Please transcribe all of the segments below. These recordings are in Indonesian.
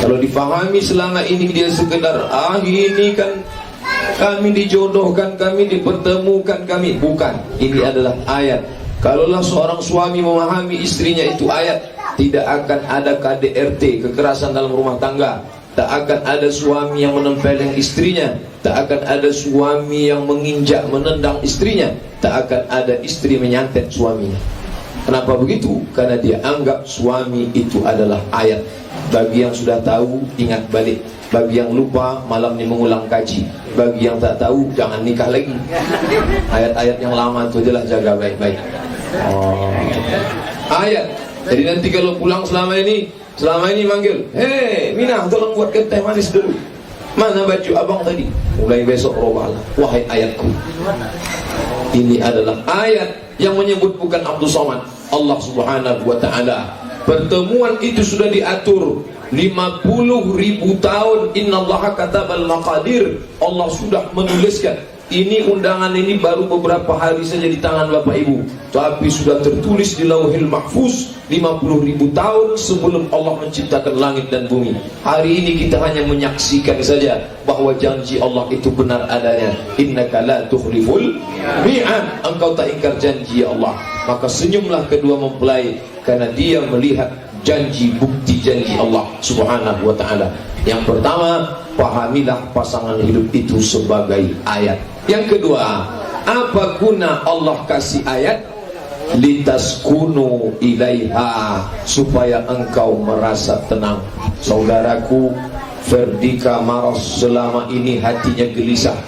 Kalau difahami selama ini dia sekedar ini kan kami dijodohkan, kami dipertemukan, kami bukan. Ini adalah ayat. Kalaulah seorang suami memahami istrinya itu ayat, tidak akan ada KDRT, kekerasan dalam rumah tangga. Tak akan ada suami yang menempeleng istrinya, tak akan ada suami yang menginjak, menendang istrinya, tak akan ada istri menyantet suaminya. Kenapa begitu? Karena dia anggap suami itu adalah ayat. Bagi yang sudah tahu, ingat balik. Bagi yang lupa, malam ini mengulang kaji. Bagi yang tak tahu, jangan nikah lagi. Ayat-ayat yang lama itu adalah jaga baik-baik. Ayat. Jadi nanti kalau pulang selama ini manggil, hei Mina, tolong buatkan teh manis dulu. Mana baju abang tadi? Mulai besok robalah. Wahai ayatku. Ini adalah ayat yang menyebut bukan Abdul Somad, Allah Subhanahu wa ta'ala. Pertemuan itu sudah diatur 50.000 tahun. Innallaha katabal maqadir. Allah sudah menuliskan. Ini undangan ini baru beberapa hari saja di tangan Bapak Ibu, tapi sudah tertulis di Lauhil Mahfuz 50.000 tahun sebelum Allah menciptakan langit dan bumi. Hari ini kita hanya menyaksikan saja bahwa janji Allah itu benar adanya. Innaka la tukhliful mi'ad. Engkau tak ingkar janji Allah. Maka senyumlah kedua mempelai, karena dia melihat janji, bukti janji Allah Subhanahu wa ta'ala. Yang pertama, pahamilah pasangan hidup itu sebagai ayat. Yang kedua, apa guna Allah kasih ayat? Litaskunu ilaiha, supaya engkau merasa tenang. Saudaraku, Ferdika Maros selama ini hatinya gelisah,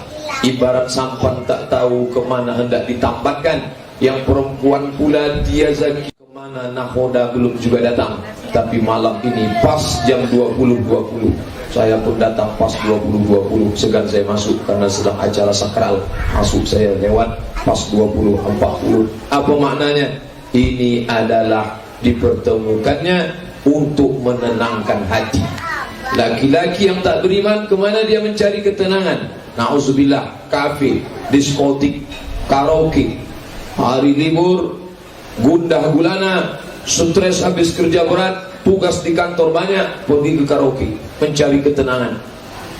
ibarat sampan tak tahu kemana hendak ditampakkan. Yang perempuan pula dia Zaki, kemana nahoda belum juga datang. Tapi malam ini pas jam 20.20 saya pun datang pas 20.20. Segan saya masuk karena sedang acara sakral. Masuk saya lewat pas 20.40. Apa maknanya? Ini adalah dipertemukannya untuk menenangkan hati. Laki-laki yang tak beriman, kemana dia mencari ketenangan? Na'udzubillah, kafe, diskotik, karaoke. Hari libur, gundah gulana, stres habis kerja berat, tugas di kantor banyak, pergi ke karaoke mencari ketenangan.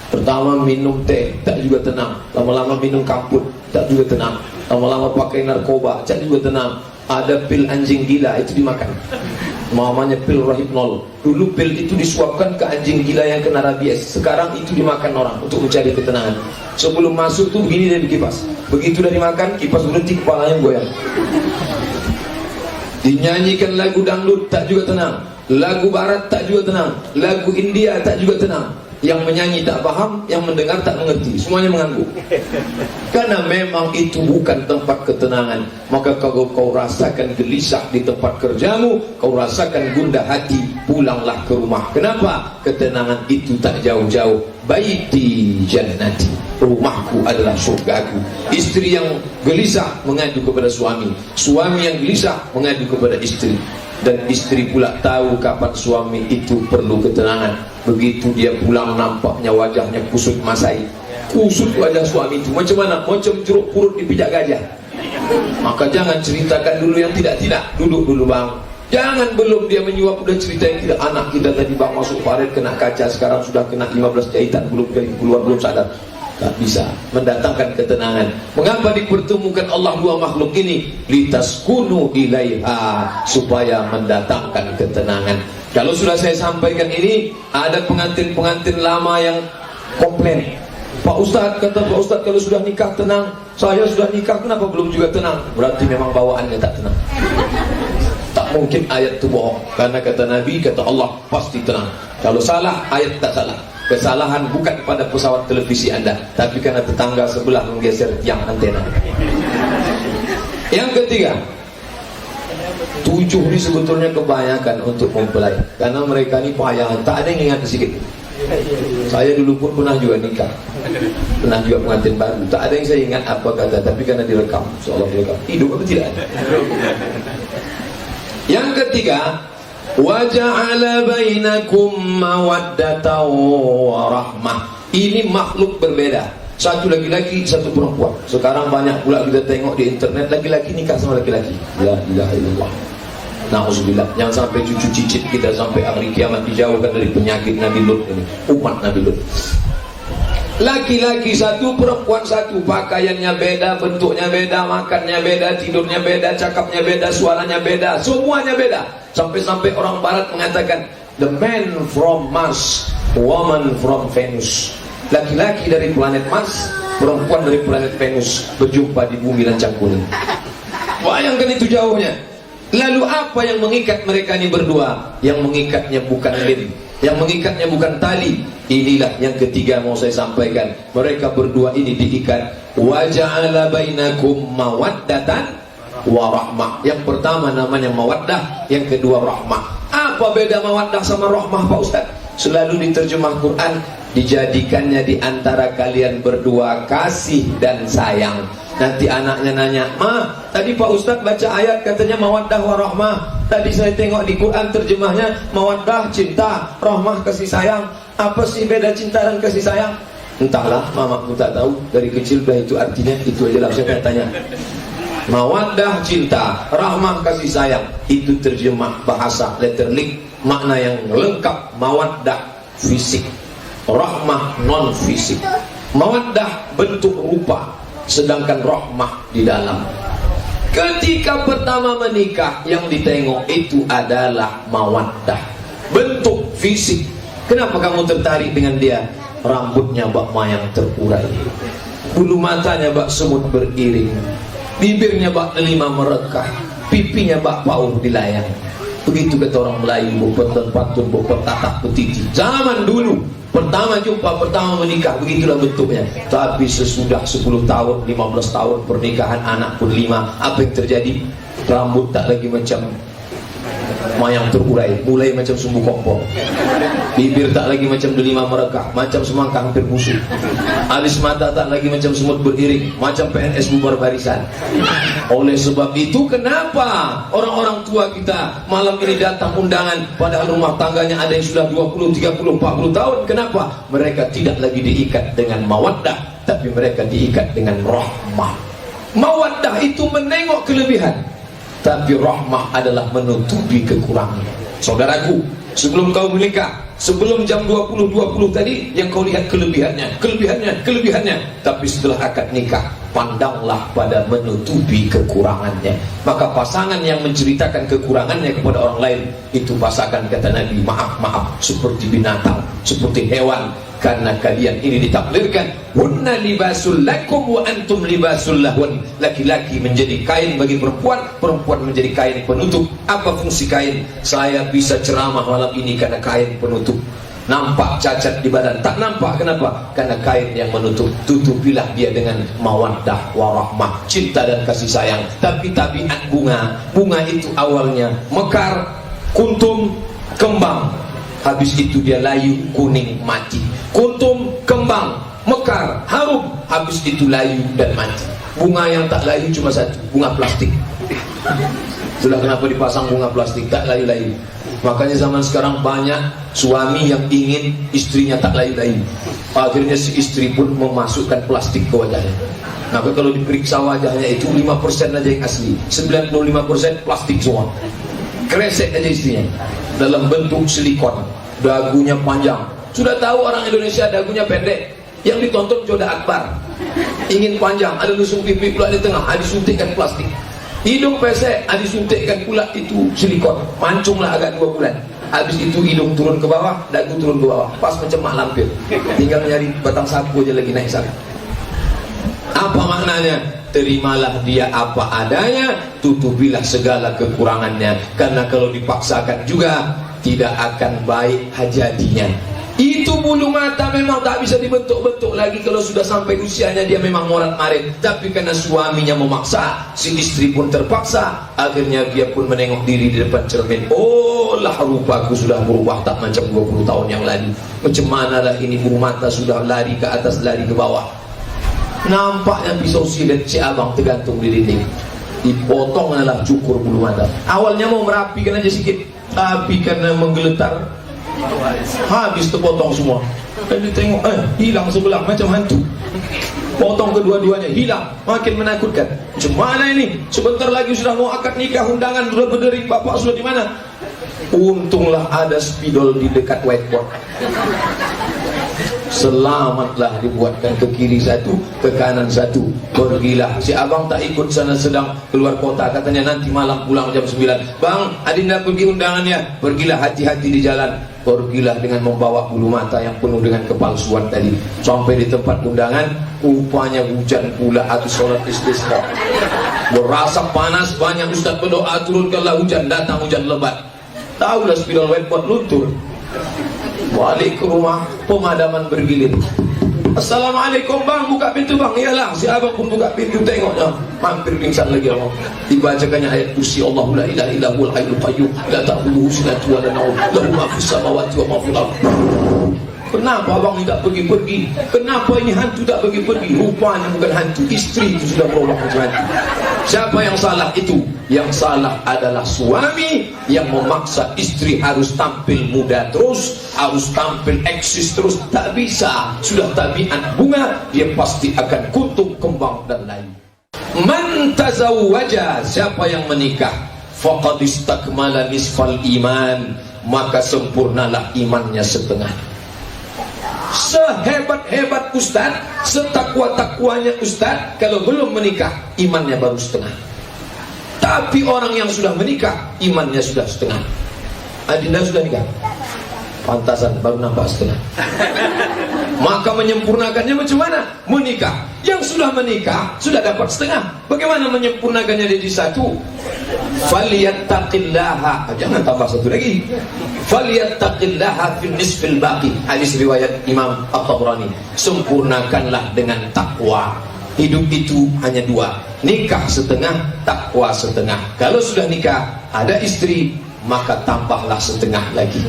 Pertama minum teh, tak juga tenang. Lama-lama minum kamput, tak juga tenang. Lama-lama pakai narkoba, tak juga tenang. Ada pil anjing gila, itu dimakan. Namanya pil Rohypnol. Dulu pil itu disuapkan ke anjing gila yang kena rabies. Sekarang itu dimakan orang untuk mencari ketenangan. Sebelum masuk tuh begini dari kipas. Begitu udah dimakan, kipas berhenti, kepalanya goyang. Dinyanyikan lagu dangdut, tak juga tenang. Lagu barat tak juga tenang. Lagu India tak juga tenang. Yang menyanyi tak paham, yang mendengar tak mengerti, semuanya mengangguk. Karena memang itu bukan tempat ketenangan. Maka kalau kau rasakan gelisah di tempat kerjamu, kau rasakan gundah hati, pulanglah ke rumah. Kenapa? Ketenangan itu tak jauh-jauh. Baiti jannati, rumahku adalah surgaku. Istri yang gelisah mengadu kepada suami, suami yang gelisah mengadu kepada istri. Dan istri pula tahu kapan suami itu perlu ketenangan. Begitu dia pulang, nampaknya wajahnya kusut masai. Kusut wajah suami itu macam mana? Macam jeruk purut dipijak gajah. Maka jangan ceritakan dulu yang tidak-tidak. Duduk dulu bang. Jangan belum dia menyuap udah cerita yang tidak. Anak kita tadi bang masuk paret kena kaca, sekarang sudah kena 15 jahitan, belum dari keluar, belum sadar. Tak bisa mendatangkan ketenangan. Mengapa dipertemukan Allah dua makhluk ini? Litaskunu ilaiha, supaya mendatangkan ketenangan. Kalau sudah saya sampaikan ini, ada pengantin-pengantin lama yang komplain. Pak Ustadz, kata Pak Ustadz, kalau sudah nikah tenang. Saya sudah nikah, kenapa belum juga tenang? Berarti memang bawaannya tak tenang. Tak mungkin ayat itu bohong. Karena kata Nabi, kata Allah, pasti tenang. Kalau salah, ayat tak salah. Kesalahan bukan pada pesawat televisi Anda, tapi karena tetangga sebelah menggeser tiang antena. Yang ketiga, 7 ini sebetulnya kebanyakan untuk mempelai, karena mereka ini payangan, tak ada yang ingat sedikit. Saya dulu pun pernah juga nikah, pernah juga pengantin baru, tak ada yang saya ingat apa kata, tapi karena direkam, seolah direkam, hidup apa tidak ada. Yang ketiga, wa ja'ala bainakum mawaddatan wa rahmah. Ini makhluk berbeda. Satu laki-laki, satu perempuan. Sekarang banyak pula kita tengok di internet laki-laki nikah sama laki-laki. La ilaha illallah. Nauzubillah, jangan sampai cucu cicit kita sampai hari kiamat dijauhkan dari penyakit Nabi Lut ini, umat Nabi Lut. Laki-laki satu, perempuan satu, pakaiannya beda, bentuknya beda, makannya beda, tidurnya beda, cakapnya beda, suaranya beda, semuanya beda. Sampai-sampai orang barat mengatakan the man from Mars, woman from Venus. Laki-laki dari planet Mars, perempuan dari planet Venus berjumpa di bumi lancang kuning. Bayangkan itu jauhnya. Lalu apa yang mengikat mereka ini berdua? Yang mengikatnya bukan lem, yang mengikatnya bukan tali. Inilah yang ketiga mau saya sampaikan. Mereka berdua ini diikat. Wa ja'ala bainakum mawaddatan wa rahmah. Yang pertama namanya mawaddah, yang kedua rahmah. Apa beda mawaddah sama rahmah, Pak Ustaz? Selalu diterjemah Quran, dijadikannya di antara kalian berdua kasih dan sayang. Nanti anaknya nanya, "Ma, tadi Pak Ustadz baca ayat katanya mawaddah warahmah. Tadi saya tengok di Quran terjemahnya mawaddah cinta, rahmah kasih sayang. Apa sih beda cinta dan kasih sayang?" Entahlah, mamaku tak tahu. Dari kecil dah itu artinya, itu aja lah saya tanya. Mawaddah cinta, rahmah kasih sayang. Itu terjemah bahasa letterlik, makna yang lengkap. Mawaddah fisik, rahmah non fisik. Mawaddah bentuk rupa, sedangkan rahmah di dalam. Ketika pertama menikah, yang ditengok itu adalah mawaddah, bentuk fisik. Kenapa kamu tertarik dengan dia? Rambutnya bak mayang terurai, bulu matanya bak semut beriring, bibirnya bak delima merekah, pipinya bak pauh dilayang. Begitu kata orang Melayu, bopetan patun, bopet tatak petiti. Zaman dulu pertama jumpa, pertama menikah, begitulah bentuknya. Tapi sesudah 10 tahun, 15 tahun pernikahan, anak pun 5, apa yang terjadi? Rambut tak lagi macam mayang terurai, mulai macam sumbu kompor. Bibir tak lagi macam delima merekah, macam semangka hampir busuk. Alis mata tak lagi macam semut beriring, macam PNS bubar barisan. Oleh sebab itu, kenapa orang-orang tua kita malam ini datang undangan, padahal rumah tangganya ada yang sudah 20, 30, 40 tahun. Kenapa? Mereka tidak lagi diikat dengan mawaddah, tapi mereka diikat dengan rahmah. Mawaddah itu menengok kelebihan, tapi rahmah adalah menutupi kekurangan. Saudaraku, sebelum kau menikah, sebelum jam 20.20 tadi, yang kau lihat kelebihannya, tapi setelah akad nikah, pandanglah pada menutupi kekurangannya. Maka pasangan yang menceritakan kekurangannya kepada orang lain, itu pasangan, kata Nabi, maaf, seperti binatang, seperti hewan. Karena kalian ini ditaklirkan, hunna libasul lakum wa antum libasul lahun. Laki-laki menjadi kain bagi perempuan, perempuan menjadi kain penutup. Apa fungsi kain? Saya bisa ceramah malam ini karena kain penutup. Nampak cacat di badan, tak nampak. Kenapa? Karena kain yang menutup. Tutupilah dia dengan mawaddah warahmah, cinta dan kasih sayang. Tapi tabiat bunga itu awalnya mekar, kuntum, kembang. Habis itu dia layu, kuning, mati. Kuntum, kembang, mekar, harum. Habis itu layu dan mati. Bunga yang tak layu cuma satu, bunga plastik. Itulah kenapa dipasang bunga plastik, tak layu-layu. Makanya zaman sekarang banyak suami yang ingin istrinya tak layu-layu. Akhirnya si istri pun memasukkan plastik ke wajahnya. Maka kalau diperiksa wajahnya itu 5% aja yang asli, 95% plastik semua. Kresek aja istrinya, dalam bentuk silikon, dagunya panjang. Sudah tahu orang Indonesia dagunya pendek, yang ditonton Joda Akbar, ingin panjang, ada lusung pipi pula di tengah, disuntikkan plastik. Hidung pesek, disuntikkan pula itu silikon, mancunglah agak 2 bulan. Habis itu hidung turun ke bawah, dagu turun ke bawah, pas macam mak lampir. Tinggal nyari batang sapu aja lagi naik sana. Apa maknanya? Terimalah dia apa adanya, tutupilah segala kekurangannya. Karena kalau dipaksakan juga tidak akan baik hajatinya. Itu bulu mata memang tak bisa dibentuk-bentuk lagi kalau sudah sampai usianya dia memang morat-marit. Tapi karena suaminya memaksa, si istri pun terpaksa. Akhirnya dia pun menengok diri di depan cermin. Oh lah, rupaku sudah berubah tak macam 20 tahun yang lalu. Macam manalah ini, bulu mata sudah lari ke atas, lari ke bawah. Nampaknya pisau silet si abang tergantung di dinding. Dipotong adalah cukur bulu mata. Awalnya mau merapikan aja sedikit, tapi karena menggeletar Habis terpotong semua. Dan dia tengok, hilang sebelah macam hantu. Potong kedua-duanya, hilang. Makin menakutkan. Macam mana ini? Sebentar lagi sudah mau akad nikah, undangan sudah berdering, bapak sudah di mana? Untunglah ada spidol di dekat whiteboard. Selamatlah, dibuatkan ke kiri satu, ke kanan satu. Pergilah. Si abang tak ikut sana, sedang keluar kota. Katanya nanti malam pulang jam 9. Bang, adinda pergi undangannya. Pergilah, hati-hati di jalan. Pergilah dengan membawa bulu mata yang penuh dengan kepalsuan tadi. Sampai di tempat undangan, rupanya hujan pula atau sholat istisqa. Berasa panas, banyak ustaz berdoa turunkanlah hujan. Datang hujan lebat. Tahulah spidol whiteboard luntur. Balik ke rumah, pemadaman bergilir. Assalamualaikum bang, buka pintu bang. Iyalah, si abang pun buka pintu, tengoknya hampir pingsan lagi abang. Dibacakannya ayat kursi, Allahu la ilaha illa huwal hayyul qayyum la ta'khudhuhu sinatun wa la nawm lahu ma fis samawati wa ma fil ardh. Kenapa abang ni tak pergi-pergi? Kenapa ini hantu tak pergi-pergi? Rupanya bukan hantu, istri itu sudah berubah macam hantu. Siapa yang salah itu? Yang salah adalah suami yang memaksa istri harus tampil muda terus, harus tampil eksis terus. Tak bisa. Sudah tabiat bunga, dia pasti akan kuntum, kembang dan lain. Man tazawwaja, siapa yang menikah, faqad istakmala nisfal iman, maka sempurnalah imannya setengah. Sehebat-hebat ustaz, setakwa-takwanya ustaz, kalau belum menikah, imannya baru setengah. Tapi orang yang sudah menikah, imannya sudah setengah. Adinda sudah nikah? Pantasan, baru nampak setengah. Maka menyempurnakannya macam mana? Menikah. Yang sudah menikah, sudah dapat setengah. Bagaimana menyempurnakannya jadi satu? Falyattaqillaha. Jangan tambah satu lagi. Falyattaqillaha fil nisfil baqi. Hadis riwayat Imam At-Tabrani. Sempurnakanlah dengan takwa. Hidup itu hanya dua, nikah setengah, takwa setengah. Kalau sudah nikah, ada istri, maka tambahlah setengah lagi.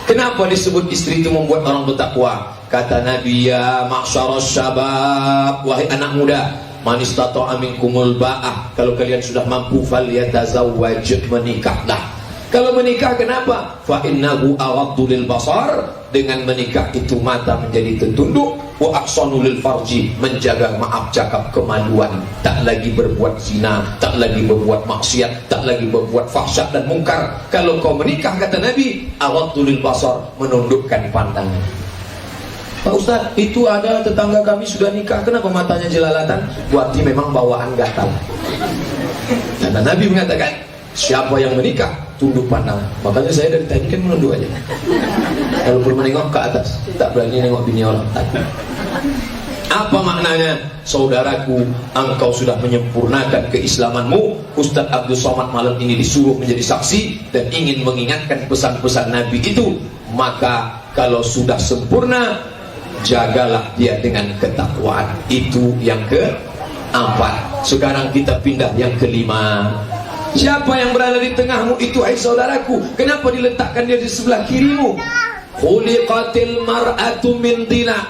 Kenapa disebut istri itu membuat orang bertakwa? Kata Nabi, ya ma'syaras syabab, wahai anak muda, man istata'a minkumul ba'ah, kalau kalian sudah mampu, falyatazawwaj, menikahlah. Kalau menikah kenapa? Fa innahu aghaddu lil basar, dengan menikah itu mata menjadi tertunduk, wa ahsanu lil farji, menjaga maaf cakap kemaluan, tak lagi berbuat zina, tak lagi berbuat maksiat, tak lagi berbuat fahsyat dan mungkar. Kalau kau menikah, kata Nabi, aghaddu lil basar, menundukkan pandangan. Pak Ustaz, itu ada tetangga kami sudah nikah, kenapa matanya jelalatan? Berarti memang bawaan gatal. Karena Nabi mengatakan, siapa yang menikah, tunduk pandang. Makanya saya dari tadi kan menunduk aja. Kalau perlu menengok ke atas, tak berani nengok bini orang. Apa maknanya? Saudaraku, engkau sudah menyempurnakan keislamanmu. Ustaz Abdul Somad malam ini disuruh menjadi saksi dan ingin mengingatkan pesan-pesan Nabi itu. Maka kalau sudah sempurna, jagalah dia dengan ketakwaan. Itu yang keempat. Sekarang kita pindah yang kelima. Siapa yang berada di tengahmu itu, hai saudaraku? Kenapa diletakkan dia di sebelah kirimu? Khuliqatil mar'atu min dina.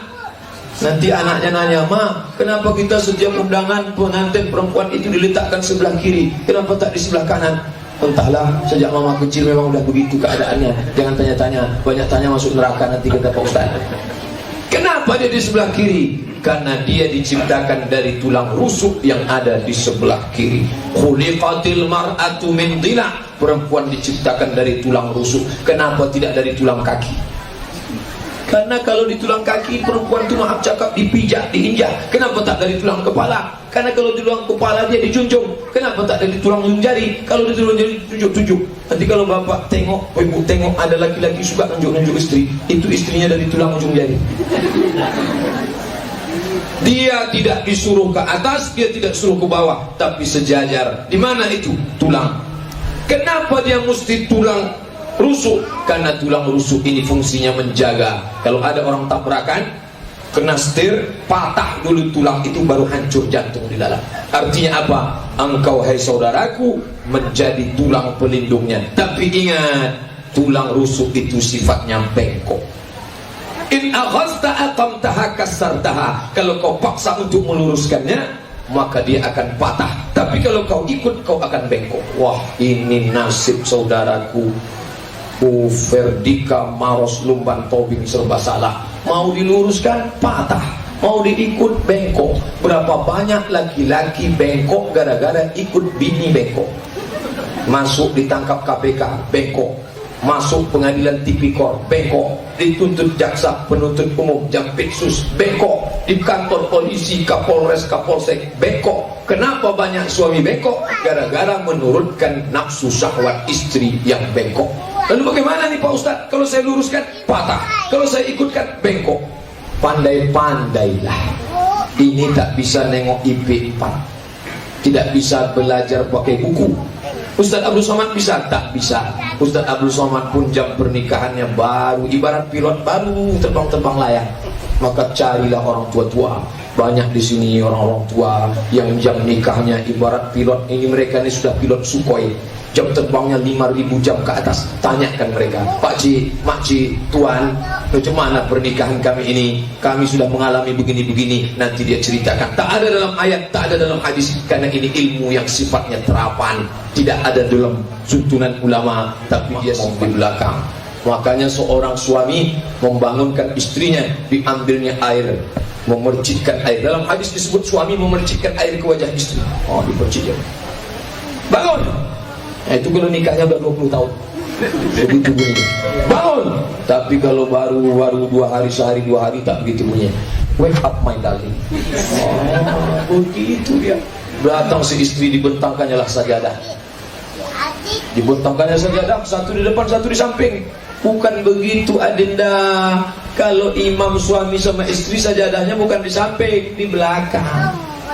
Nanti anaknya nanya, ma, kenapa kita setiap undangan pengantin perempuan itu diletakkan sebelah kiri? Kenapa tak di sebelah kanan? Entahlah, sejak mama kecil memang udah begitu keadaannya. Jangan tanya-tanya, banyak tanya masuk neraka nanti, kata Pak Ustaz. Kenapa dia di sebelah kiri? Karena dia diciptakan dari tulang rusuk yang ada di sebelah kiri. Khuliqatil mar'atu min dhila. Perempuan diciptakan dari tulang rusuk. Kenapa tidak dari tulang kaki? Karena kalau di tulang kaki, perempuan itu maaf cakap dipijak, diinjak. Kenapa tak dari tulang kepala? Karena kalau di tulang kepala dia dijunjung. Kenapa tak dari tulang ujung jari? Kalau di tulang jari tunjuk-tunjuk. Nanti kalau bapak tengok, ibu tengok ada laki-laki suka nunjuk-nunjuk istri, itu istrinya dari tulang ujung jari. Dia tidak disuruh ke atas, dia tidak suruh ke bawah, tapi sejajar. Di mana itu? Tulang. Kenapa dia mesti tulang rusuk? Karena tulang rusuk ini fungsinya menjaga. Kalau ada orang tabrakan, kena setir, patah dulu tulang itu, baru hancur jantung di dalam. Artinya apa? Engkau, hai saudaraku, menjadi tulang pelindungnya. Tapi ingat, tulang rusuk itu sifatnya bengkok. In aghazta aqamtaha kasartaha. Kalau kau paksa untuk meluruskannya, maka dia akan patah. Tapi kalau kau ikut, kau akan bengkok. Wah, ini nasib saudaraku. Ferdika Maros Lumban Tobing serba salah. Mau diluruskan patah, mau diikut bengkok. Berapa banyak laki-laki bengkok gara-gara ikut bini bengkok. Masuk ditangkap KPK bengkok, masuk pengadilan tipikor bengkok, dituntut jaksa penuntut umum Jampitsus bengkok, di kantor polisi Kapolres Kapolsek bengkok. Kenapa banyak suami bengkok? Gara-gara menurunkan nafsu syahwat istri yang bengkok. Lalu bagaimana nih Pak Ustadz? Kalau saya luruskan patah, kalau saya ikutkan bengkok. Pandai-pandailah. Ini tak bisa nengok IP4, tidak bisa belajar pakai buku. Ustadz Abdul Somad bisa? Tak bisa. Ustadz Abdul Somad pun jam pernikahannya baru, ibarat pilot baru terbang-terbang layang. Maka carilah orang tua-tua. Banyak di sini orang-orang tua yang jam nikahnya ibarat pilot. Ini mereka ini sudah pilot Sukhoi. Jam terbangnya 5.000 jam ke atas. Tanyakan mereka, Pak Ci, Mak Ci, Tuan, bagaimana pernikahan kami ini? Kami sudah mengalami begini-begini. Nanti dia ceritakan. Tak ada dalam ayat, tak ada dalam hadis. Karena ini ilmu yang sifatnya terapan. Tidak ada dalam suntunan ulama, tapi dia di belakang. Makanya seorang suami membangunkan istrinya, diambilnya air, memercikkan air. Dalam hadis disebut suami memercikkan air ke wajah istri. Oh, dipercikkan. Bangun. Nah, itu kalau nikahnya baru 20 tahun. Begitu bunyi. Bangun. Tapi kalau baru 2 hari, sehari 2 hari tak begitu bunyi. Wake up my darling. Oh, begitu dia. Datang si istri, dibentangkannya lah sajadah. Dibentangkannya sajadah, satu di depan, satu di samping. Bukan begitu adenda. Kalau imam suami sama istri sajadahnya bukan di samping, di belakang.